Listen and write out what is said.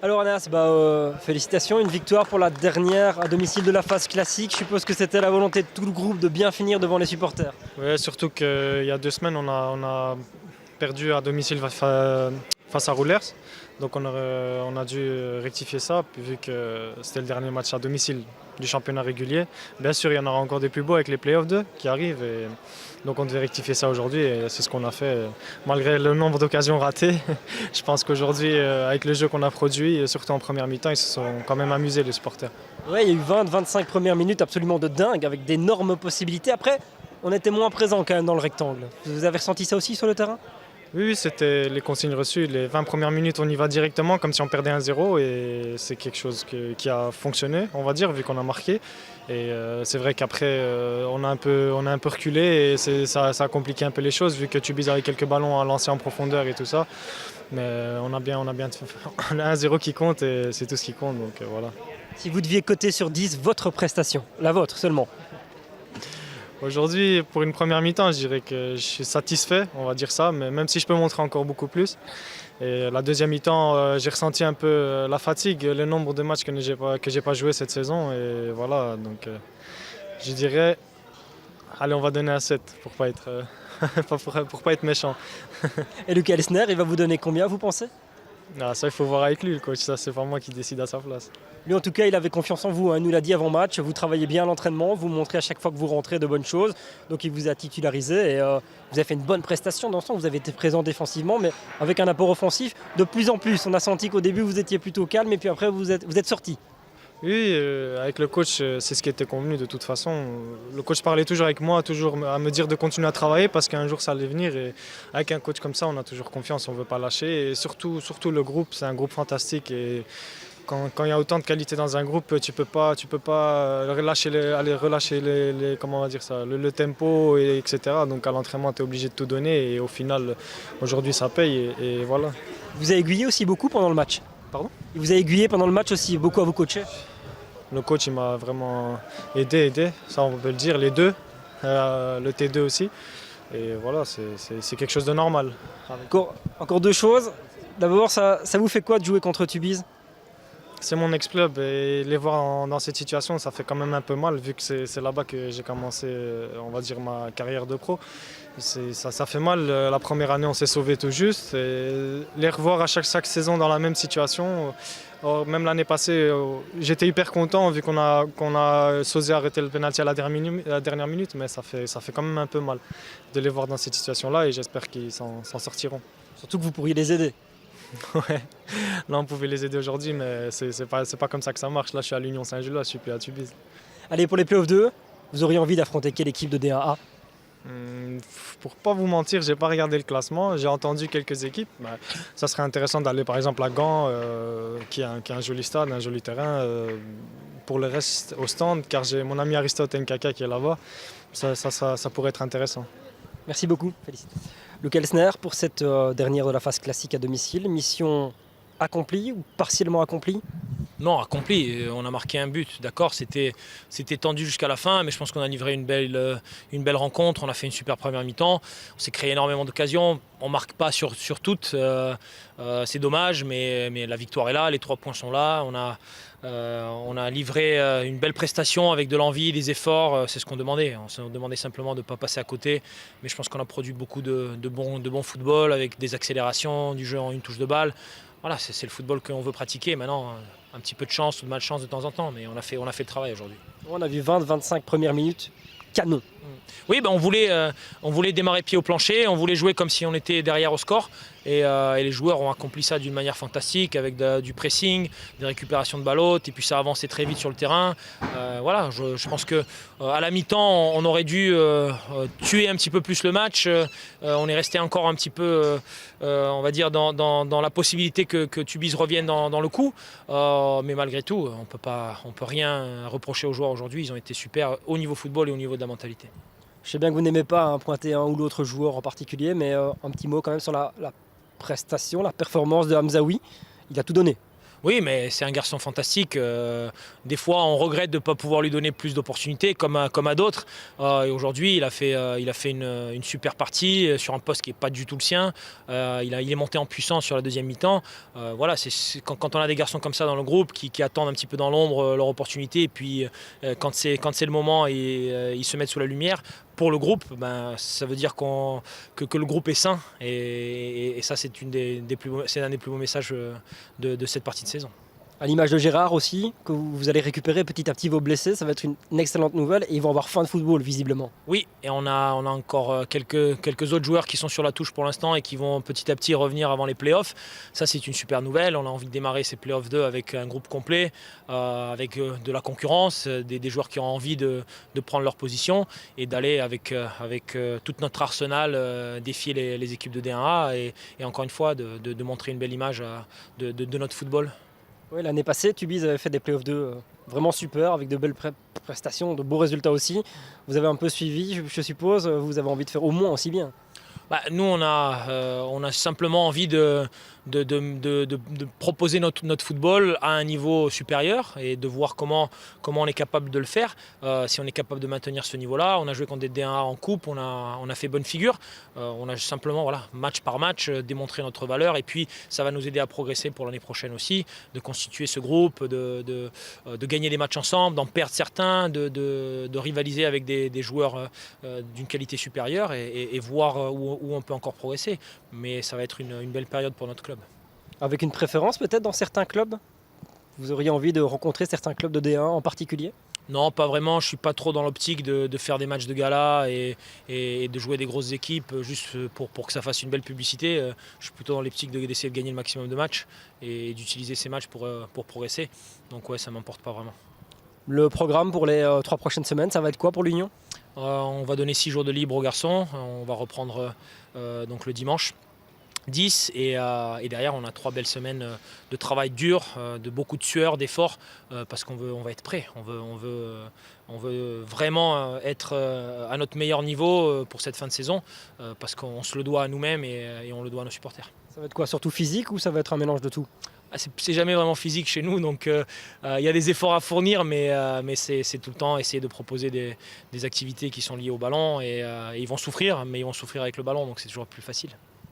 Alors Anas, félicitations, une victoire pour la dernière à domicile de la phase classique. Je suppose que c'était la volonté de tout le groupe de bien finir devant les supporters. Ouais, surtout qu'il y a 2 semaines, on a perdu à domicile face à Roulers. Donc on a dû rectifier ça, vu que c'était le dernier match à domicile du championnat régulier. Bien sûr, il y en aura encore des plus beaux avec les playoffs 2 qui arrivent. Et donc on devait rectifier ça aujourd'hui et c'est ce qu'on a fait. Malgré le nombre d'occasions ratées, je pense qu'aujourd'hui, avec le jeu qu'on a produit, surtout en première mi-temps, ils se sont quand même amusés, les supporters. Ouais, il y a eu 20-25 premières minutes absolument de dingue, avec d'énormes possibilités. Après, on était moins présent quand même dans le rectangle. Vous avez ressenti ça aussi sur le terrain? Oui, c'était les consignes reçues. Les 20 premières minutes, on y va directement comme si on perdait 1-0 et c'est quelque chose qui a fonctionné, on va dire, vu qu'on a marqué. Et c'est vrai qu'après, on a un peu reculé et ça a compliqué un peu les choses, vu que Tubize avait quelques ballons à lancer en profondeur et tout ça. Mais on a bien on a 1-0 qui compte et c'est tout ce qui compte, donc voilà. Si vous deviez coter sur 10 votre prestation, la vôtre seulement. Aujourd'hui, pour une première mi-temps, je dirais que je suis satisfait, on va dire ça, mais même si je peux montrer encore beaucoup plus. Et la deuxième mi-temps, j'ai ressenti un peu la fatigue, le nombre de matchs que j'ai pas joué cette saison. Et voilà, donc je dirais, allez, on va donner un 7 pour pas être, pour pas être méchant. Et Lucas Elsner, il va vous donner combien, vous pensez? Ah, ça, il faut voir avec lui, le coach, ça, c'est pas moi qui décide à sa place. Lui, en tout cas, il avait confiance en vous, hein. Il nous l'a dit avant match. Vous travaillez bien à l'entraînement, vous montrez à chaque fois que vous rentrez de bonnes choses. Donc, il vous a titularisé et vous avez fait une bonne prestation dans le sens où vous avez été présent défensivement, mais avec un apport offensif de plus en plus. On a senti qu'au début, vous étiez plutôt calme et puis après, vous êtes sorti. Oui, avec le coach, c'est ce qui était convenu de toute façon. Le coach parlait toujours avec moi, toujours à me dire de continuer à travailler parce qu'un jour ça allait venir. Et avec un coach comme ça, on a toujours confiance, on ne veut pas lâcher. Et surtout le groupe, c'est un groupe fantastique. Et quand il y a autant de qualité dans un groupe, tu peux pas relâcher comment on va dire ça, le tempo, etc. Donc à l'entraînement, tu es obligé de tout donner. Et au final, aujourd'hui, ça paye. Et voilà. Vous avez aiguillé aussi beaucoup pendant le match. Pardon ? Il vous a aiguillé pendant le match aussi beaucoup à vous coacher. Le coach, il m'a vraiment aidé, ça on peut le dire, les deux, le T2 aussi. Et voilà, c'est quelque chose de normal. Encore deux choses. D'abord, ça vous fait quoi de jouer contre Tubize? C'est mon ex-club et les voir dans cette situation, ça fait quand même un peu mal vu que c'est là-bas que j'ai commencé, on va dire, ma carrière de pro. Ça fait mal. La première année, on s'est sauvé tout juste. Et les revoir à chaque saison dans la même situation, même l'année passée, j'étais hyper content vu qu'on a osé arrêter le pénalty à la dernière minute, mais ça fait quand même un peu mal de les voir dans cette situation-là et j'espère qu'ils s'en sortiront. Surtout que vous pourriez les aider. Ouais, là on pouvait les aider aujourd'hui, mais c'est pas comme ça que ça marche. Là je suis à l'Union Saint-Gilloise, je suis plus à Tubize. Allez, pour les playoffs 2, vous auriez envie d'affronter quelle équipe de D1A? Pour pas vous mentir, j'ai pas regardé le classement, j'ai entendu quelques équipes. Ça serait intéressant d'aller par exemple à Gand, qui a un joli stade, un joli terrain. Pour le reste au stand, car j'ai mon ami Aristote Nkaka qui est là-bas, ça pourrait être intéressant. Merci beaucoup, félicitations. Lucas Elsner, pour cette dernière de la phase classique à domicile, mission accomplie ou partiellement accomplie? Non, accompli. On a marqué un but, d'accord. C'était tendu jusqu'à la fin, mais je pense qu'on a livré une belle rencontre. On a fait une super première mi-temps. On s'est créé énormément d'occasions. On ne marque pas sur toutes. C'est dommage, mais la victoire est là. Les 3 points sont là. On a livré une belle prestation avec de l'envie, des efforts. C'est ce qu'on demandait. On se demandait simplement de ne pas passer à côté. Mais je pense qu'on a produit beaucoup de bon football avec des accélérations, du jeu en une touche de balle. Voilà, c'est le football qu'on veut pratiquer. Maintenant, un petit peu de chance ou de malchance de temps en temps, mais on a fait le travail aujourd'hui. On a vu 20-25 premières minutes, canon. Oui, on voulait démarrer pied au plancher, on voulait jouer comme si on était derrière au score. Et les joueurs ont accompli ça d'une manière fantastique, avec du pressing, des récupérations de balles hautes, et puis ça a avancé très vite sur le terrain. Voilà, je pense qu'à la mi-temps, on aurait dû tuer un petit peu plus le match. On est resté encore un petit peu, on va dire, dans la possibilité que Tubize revienne dans le coup. Mais malgré tout, on peut rien reprocher aux joueurs aujourd'hui. Ils ont été super au niveau football et au niveau de la mentalité. Je sais bien que vous n'aimez pas pointer un ou l'autre joueur en particulier, mais un petit mot quand même sur la prestation, la performance de Hamzaoui. Il a tout donné. Oui, mais c'est un garçon fantastique. Des fois, on regrette de ne pas pouvoir lui donner plus d'opportunités, comme à d'autres. Et aujourd'hui, il a fait une super partie sur un poste qui n'est pas du tout le sien. Il est monté en puissance sur la deuxième mi-temps. Voilà, quand on a des garçons comme ça dans le groupe qui attendent un petit peu dans l'ombre leur opportunité, et puis quand c'est le moment, ils se mettent sous la lumière. Pour le groupe, ça veut dire que le groupe est sain. Et ça, c'est un des plus beaux messages de cette partie de saison. À l'image de Gérard aussi, que vous allez récupérer petit à petit vos blessés, ça va être une excellente nouvelle et ils vont avoir faim de football visiblement. Oui, et on a encore quelques autres joueurs qui sont sur la touche pour l'instant et qui vont petit à petit revenir avant les playoffs. Ça, c'est une super nouvelle. On a envie de démarrer ces playoffs 2 avec un groupe complet, avec de la concurrence, des joueurs qui ont envie de prendre leur position et d'aller avec tout notre arsenal défier les équipes de D1A et encore une fois de montrer une belle image de notre football. Ouais, l'année passée, Tubize avait fait des playoffs 2 vraiment super, avec de belles prestations, de beaux résultats aussi. Vous avez un peu suivi, je suppose, vous avez envie de faire au moins aussi bien. Nous, on a simplement envie de proposer notre football à un niveau supérieur et de voir comment on est capable de le faire. Si on est capable de maintenir ce niveau-là, on a joué contre des D1A en coupe, on a fait bonne figure. On a simplement, match par match, démontré notre valeur et puis ça va nous aider à progresser pour l'année prochaine aussi, de constituer ce groupe, de gagner des matchs ensemble, d'en perdre certains, de rivaliser avec des joueurs d'une qualité supérieure et voir où on peut encore progresser. Mais ça va être une belle période pour notre club. Avec une préférence peut-être dans certains clubs? Vous auriez envie de rencontrer certains clubs de D1 en particulier? Non, pas vraiment. Je ne suis pas trop dans l'optique de faire des matchs de gala et de jouer des grosses équipes juste pour que ça fasse une belle publicité. Je suis plutôt dans l'optique d'essayer de gagner le maximum de matchs et d'utiliser ces matchs pour progresser. Donc ouais, ça ne m'importe pas vraiment. Le programme pour les 3 prochaines semaines, ça va être quoi pour l'Union? On va donner 6 jours de libre aux garçons. On va reprendre donc le dimanche 10 et derrière on a 3 belles semaines de travail dur, de beaucoup de sueur, d'efforts parce qu'on va être prêt. On veut vraiment être à notre meilleur niveau pour cette fin de saison parce qu'on se le doit à nous-mêmes et on le doit à nos supporters. Ça va être quoi? Surtout physique ou ça va être un mélange de tout? C'est jamais vraiment physique chez nous, donc il y a des efforts à fournir, mais c'est tout le temps essayer de proposer des activités qui sont liées au ballon et ils vont souffrir, mais ils vont souffrir avec le ballon, donc c'est toujours plus facile.